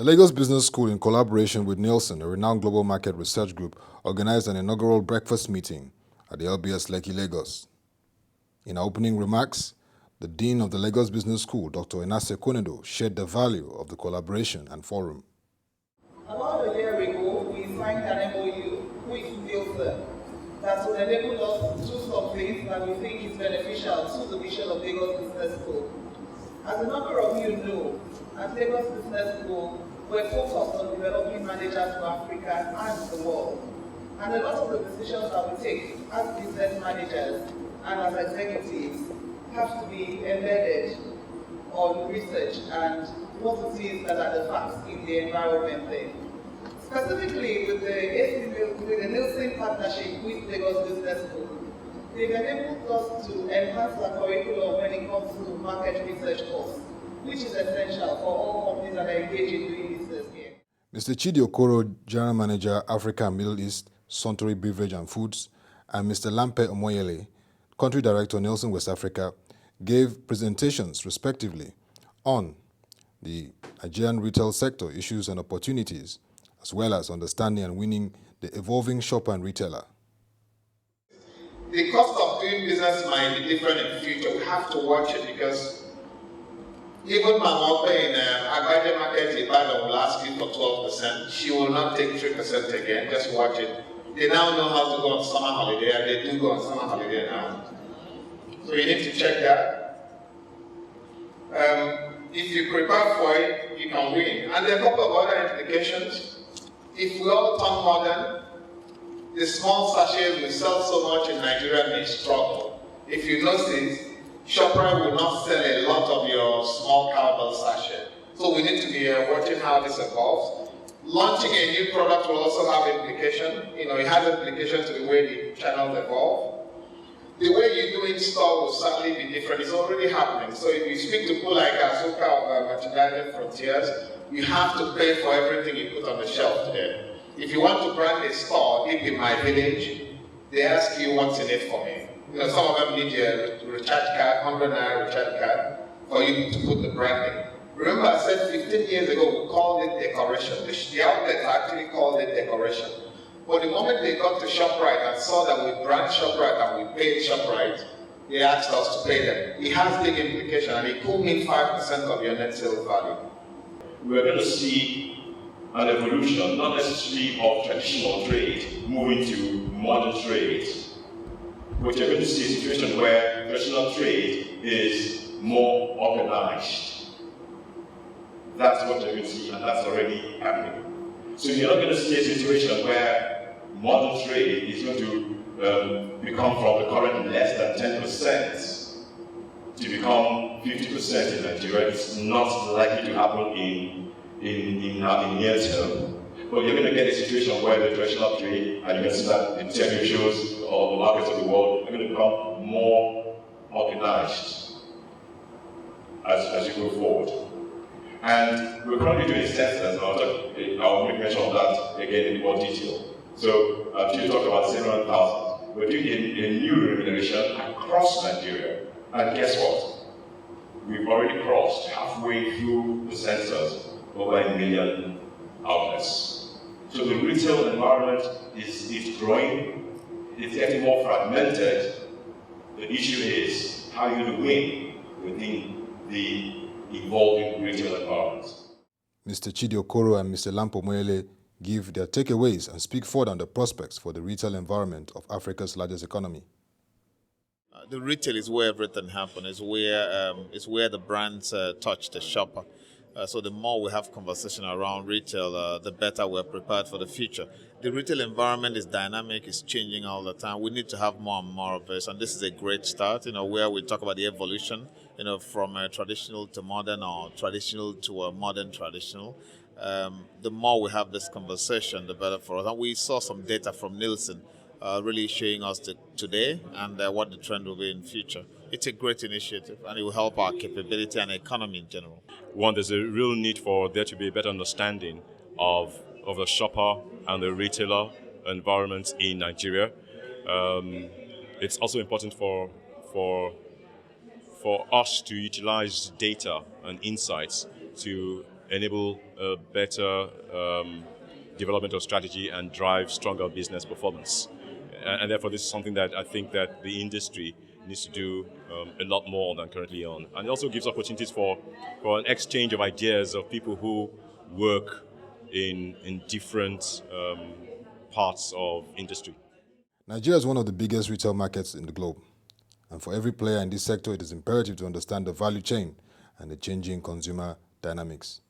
The Lagos Business School, in collaboration with Nielsen, a renowned global market research group, organized an inaugural breakfast meeting at the LBS Lekki, Lagos. In her opening remarks, the Dean of the Lagos Business School, Dr. Enase shared the value of the collaboration and forum. About a year ago, we signed an MOU with Nielsen that will enable us to do some things that we think is beneficial to the vision of Lagos Business School. As a number of you know, at Lagos Business School, we're focused on developing managers for Africa and the world. And a lot of the decisions that we take as business managers and as executives have to be embedded on research and what it is that are the facts in the environment there. Specifically with the Nielsen partnership with Lagos Business School, they've enabled us to enhance our curriculum when it comes to market research course, which is essential for all companies that are engaged in doing business here. Mr. Chidi Okoro, General Manager, Africa and Middle East, Suntory Beverage and Foods, and Mr. Lampe Omoyele, Country Director, Nielsen West Africa, gave presentations respectively on the Nigerian retail sector issues and opportunities, as well as understanding and winning the evolving shopper and retailer. The cost of doing business might be different in the future. We have to watch it because even Mama in Agbaje Market in Ibadan last week for 12%. She will not take 3% again. Just watch it. They now know how to go on summer holiday, and they do go on summer holiday now. So you need to check that. If you prepare for it, you can win. And there are a couple of other implications. If we all turn modern, the small sachets we sell so much in Nigeria may struggle. If you notice, ShopRite will not sell a lot of your small cowbell sachet. So we need to be watching how this evolves. Launching a new product will also have implication. It has implication to the way the channels evolve. The way you do in store will certainly be different. It's already happening. So if you speak to people like Azuka of Merchandising Frontiers, you have to pay for everything you put on the shelf today. If you want to brand a store, if in my village, they ask you what's in it for me. Some of them need a recharge card, 100 naira recharge card, for you to put the branding. Remember I said 15 years ago, we called it decoration. The outlets actually called it decoration. But the moment they got to ShopRite and saw that we brand ShopRite and we paid ShopRite, they asked us to pay them. It has big implication, and it could mean 5% of your net sales value. We're going to see an evolution, not necessarily of traditional trade, moving to modern trade. But you're going to see a situation where traditional trade is more organized. That's what you're going to see, and that's already happening. So you're not going to see a situation where modern trade is going to become from the current less than 10% to become 50% in Nigeria. It's not likely to happen in near term. But you're going to get a situation where the traditional trade, and you can see that in TV shows or the markets of the world, are going to become more organized as you go forward. And we're currently doing census, and I'll make mention of that again in more detail. So, you talked about 700,000. We're doing a new remuneration across Nigeria. And guess what? We've already crossed halfway through the census over 1 million outlets. So the retail environment is growing, it's getting more fragmented. The issue is how you win within the evolving retail environment. Mr. Chidi Okoro and Mr. Lampe Omoyele give their takeaways and speak further on the prospects for the retail environment of Africa's largest economy. The retail is where everything happens. It's where the brands touch the shopper. So the more we have conversation around retail, the better we're prepared for the future. The retail environment is dynamic, it's changing all the time. We need to have more and more of this, and this is a great start, where we talk about the evolution, from traditional to modern or traditional to a modern traditional. The more we have this conversation, the better for us. And we saw some data from Nielsen really showing us today and what the trend will be in the future. It's a great initiative, and it will help our capability and economy in general. One, there's a real need for there to be a better understanding of the shopper and the retailer environment in Nigeria. It's also important for us to utilize data and insights to enable a better development of strategy and drive stronger business performance. And therefore, this is something that I think that the industry needs to do a lot more than currently on. And it also gives opportunities for an exchange of ideas of people who work in different parts of industry. Nigeria is one of the biggest retail markets in the globe. And for every player in this sector, it is imperative to understand the value chain and the changing consumer dynamics.